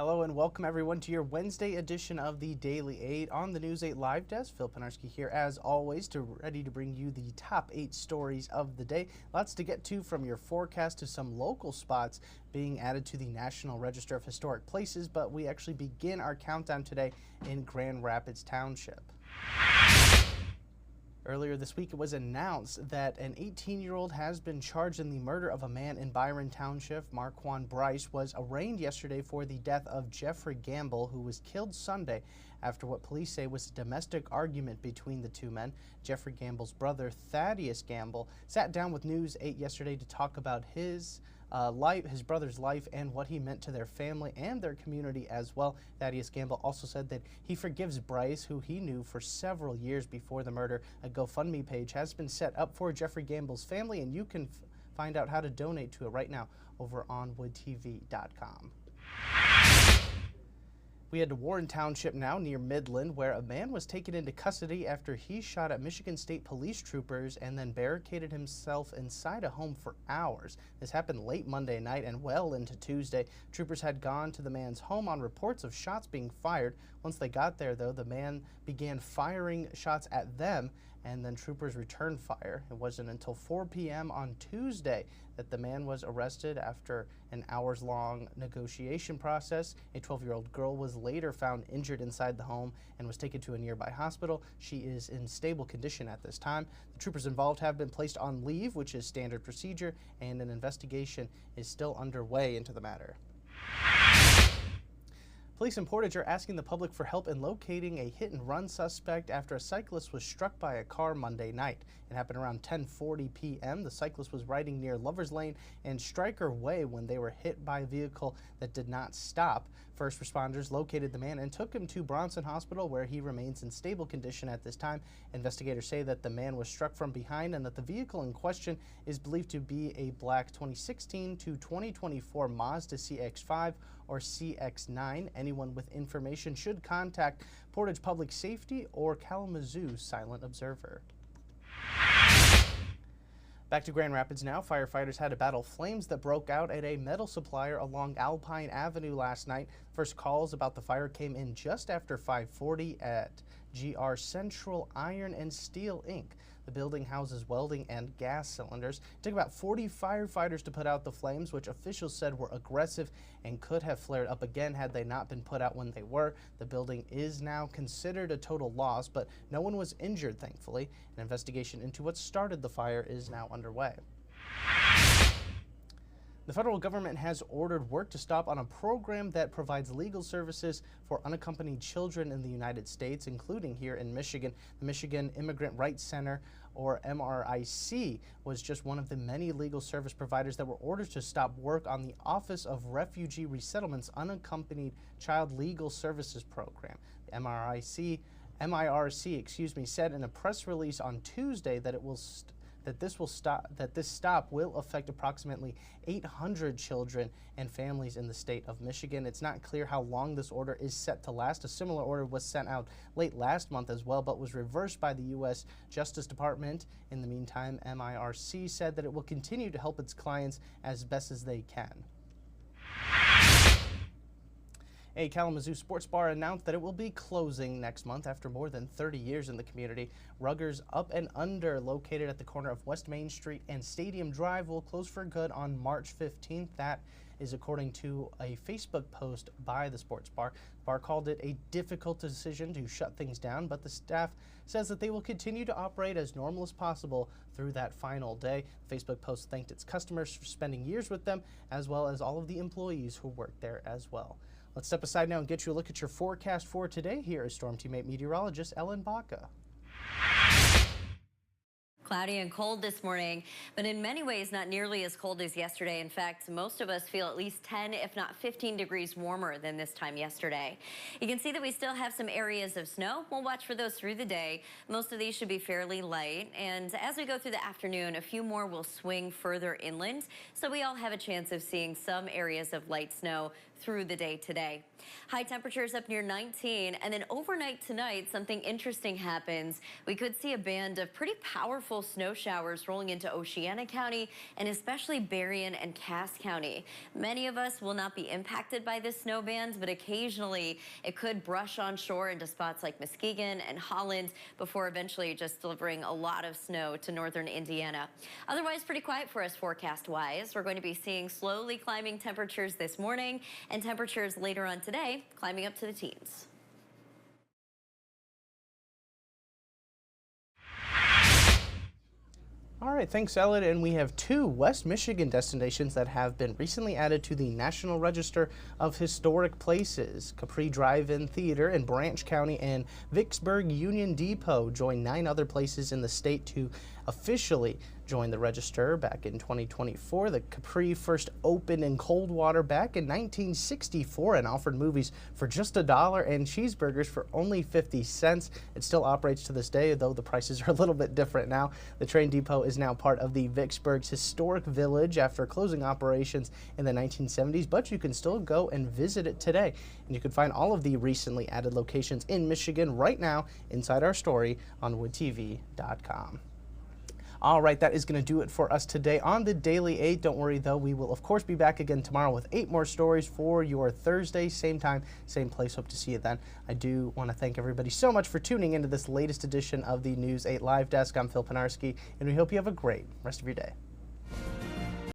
Hello and welcome everyone to your Wednesday edition of the Daily 8 on the News 8 Live Desk. Phil Penarski here as always, ready to bring you the top 8 stories of the day. Lots to get to, from your forecast to some local spots being added to the National Register of Historic Places, but we actually begin our countdown today in Grand Rapids Township. Earlier this week, it was announced that an 18-year-old has been charged in the murder of a man in Byron Township. Marquand Bryce was arraigned yesterday for the death of Jeffrey Gamble, who was killed Sunday after what police say was a domestic argument between the two men. Jeffrey Gamble's brother, Thaddeus Gamble, sat down with News 8 yesterday to talk about his brother's life and what he meant to their family and their community as well. Thaddeus Gamble also said that he forgives Bryce, who he knew for several years before the murder. A GoFundMe page has been set up for Jeffrey Gamble's family, and you can find out how to donate to it right now over on woodtv.com. We head to Warren Township now, near Midland, where a man was taken into custody after he shot at Michigan State police troopers and then barricaded himself inside a home for hours. This happened late Monday night and well into Tuesday. Troopers had gone to the man's home on reports of shots being fired. Once they got there, though, the man began firing shots at them, and then troopers returned fire. It wasn't until 4 p.m. on Tuesday that the man was arrested after an hours-long negotiation process. A 12-year-old girl was later found injured inside the home and was taken to a nearby hospital. She is in stable condition at this time. The troopers involved have been placed on leave, which is standard procedure, and an investigation is still underway into the matter. Police in Portage are asking the public for help in locating a hit-and-run suspect after a cyclist was struck by a car Monday night. It happened around 10:40 p.m. The cyclist was riding near Lovers Lane and Stryker Way when they were hit by a vehicle that did not stop. First responders located the man and took him to Bronson Hospital, where he remains in stable condition at this time. Investigators say that the man was struck from behind and that the vehicle in question is believed to be a black 2016 to 2024 Mazda CX-5 or CX-9. Anyone with information should contact Portage Public Safety or Kalamazoo Silent Observer. Back to Grand Rapids now. Firefighters had to battle flames that broke out at a metal supplier along Alpine Avenue last night. First calls about the fire came in just after 5:40 at GR Central Iron and Steel Inc. The building houses welding and gas cylinders. It took about 40 firefighters to put out the flames, which officials said were aggressive and could have flared up again had they not been put out when they were. The building is now considered a total loss, but no one was injured, thankfully. An investigation into what started the fire is now underway. The federal government has ordered work to stop on a program that provides legal services for unaccompanied children in the United States, including here in Michigan. The Michigan Immigrant Rights Center, or MRIC, was just one of the many legal service providers that were ordered to stop work on the Office of Refugee Resettlement's Unaccompanied Child Legal Services Program. The MIRC, said in a press release on Tuesday that this stop will affect approximately 800 children and families in the state of Michigan. It's not clear how long this order is set to last. A similar order was sent out late last month as well, but was reversed by the U.S. Justice Department. In the meantime, MIRC said that it will continue to help its clients as best as they can. A Kalamazoo sports bar announced that it will be closing next month after more than 30 years in the community. Ruggers Up and Under, located at the corner of West Main Street and Stadium Drive, will close for good on March 15th. That is according to a Facebook post by the sports bar. The bar called it a difficult decision to shut things down, but the staff says that they will continue to operate as normal as possible through that final day. The Facebook post thanked its customers for spending years with them, as well as all of the employees who work there as well. Let's step aside now and get you a look at your forecast for today. Here is Storm Team 8 meteorologist Ellen Baca. Cloudy and cold this morning, but in many ways not nearly as cold as yesterday. In fact, most of us feel at least 10, if not 15 degrees warmer than this time yesterday. You can see that we still have some areas of snow. We'll watch for those through the day. Most of these should be fairly light, and as we go through the afternoon, a few more will swing further inland, so we all have a chance of seeing some areas of light snow through the day today. High temperatures up near 19, and then overnight tonight, something interesting happens. We could see a band of pretty powerful snow showers rolling into Oceana County and especially Berrien and Cass County. Many of us will not be impacted by this snow band, but occasionally it could brush on shore into spots like Muskegon and Holland before eventually just delivering a lot of snow to northern Indiana. Otherwise, pretty quiet for us forecast-wise. We're going to be seeing slowly climbing temperatures this morning and temperatures later on today climbing up to the teens. All right, thanks, Elliot. And we have two West Michigan destinations that have been recently added to the National Register of Historic Places. Capri Drive-In Theater in Branch County and Vicksburg Union Depot join 9 other places in the state to officially join the register. Back in 2024, the Capri first opened in Coldwater back in 1964 and offered movies for just $1 and cheeseburgers for only 50 cents. It still operates to this day, though the prices are a little bit different now. The train depot is now part of the Vicksburg's Historic Village after closing operations in the 1970s, but you can still go and visit it today. And you can find all of the recently added locations in Michigan right now inside our story on woodtv.com. All right, that is going to do it for us today on the Daily 8. Don't worry, though, we will, of course, be back again tomorrow with 8 more stories for your Thursday. Same time, same place. Hope to see you then. I do want to thank everybody so much for tuning into this latest edition of the News 8 Live Desk. I'm Phil Penarski, and we hope you have a great rest of your day.